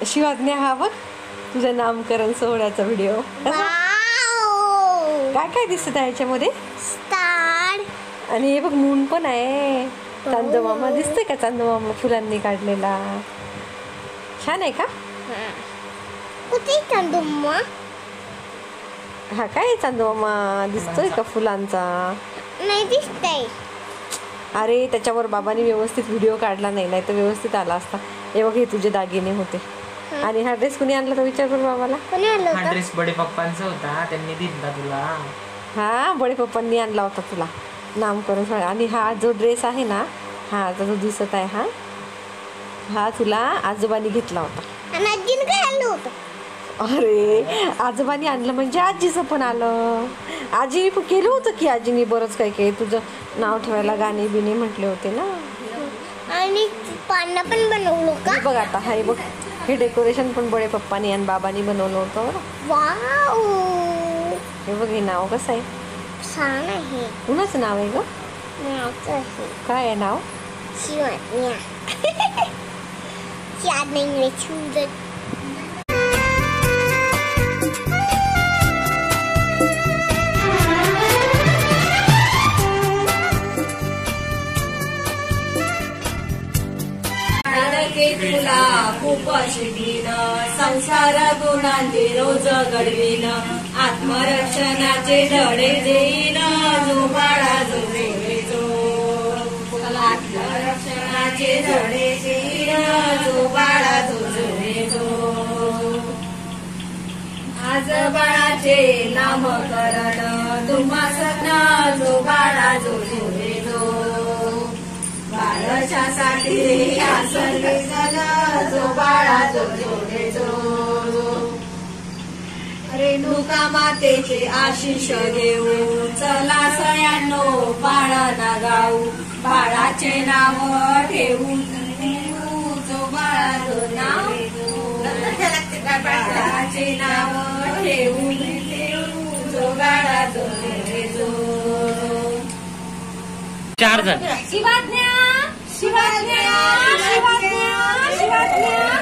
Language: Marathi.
शिवाज्ञा हा बघ तुझ्या नामकरण सोहळ्याचा व्हिडिओ. काय काय दिसत आहे याच्यामध्ये? स्टार. आणि हे बघ मून पण आहे. चांदमामा दिसतोय का? चांदमामा फुलांनी काढलेला. छान आहे का? कुठे चांदमामा? हा काय चांदमामा दिसतोय का फुलांचा? नाही दिसतंय. अरे त्याच्यावर बाबांनी व्यवस्थित व्हिडिओ काढला नाही तर व्यवस्थित आला असता. हे बघ हे तुझे दागिने होते. आणि हा ड्रेस कुणी आणला तर विचार करू बाबाला. कोणी आणला होता? हा ड्रेस बडे पप्पांचा होता, त्यांनी दिला तुला. हा बडे पप्पांनी आणला होता तुला नामकरण सोहळ्यात. आणि हा जो ड्रेस आहे ना, हा जो दिसत आहे हा तुला आजोबांनी घेतला होता. आणि आजीने काय आणलं होतं? अरे आजोबांनी आणलं म्हणजे आजीचं पण आलं. आजीने पण केलं होतं की आजीने बरंच काही काही तुझं नाव ठेवायला गाणे बिणे म्हटले होते ना. आणि पानं पण बनवलं का? बघ आता हे बघ हे डेकोरेशन पण बडे पप्पानी आणि बाबांनी बनवलं होतं. वाव. हे बघ हे नाव कसं आहे? छान आहे. कुणाचं नाव आहे ग? नावचं आहे काय आहे नाव? शिवाज्ञा. याद नहीं रे छूदत. तुला खूप शिकवीन संसार गुणांचे रोज घडवीन आत्मरक्षणाचे धडे देईन जो बाळा जो जो आत्मरक्षणाचे धडे देईन जो बाळा जो जो आज बाळाचे नामकरण तुम्हा सगळा जो बाळा जो जो बाळाच्यासाठी सर्वे झालं जो बाळा जो रेणुका मातेचे आशिष घेऊ चला सयांनो बाळाला गाऊ बाळाचे नाव ठेवू जो बाळा जो नाव बाळाचे नाव ठेवू जो बाळा जो चार जण शिवाज्ञा शिवाज्ञा शिवाज्ञा शिवाज्ञा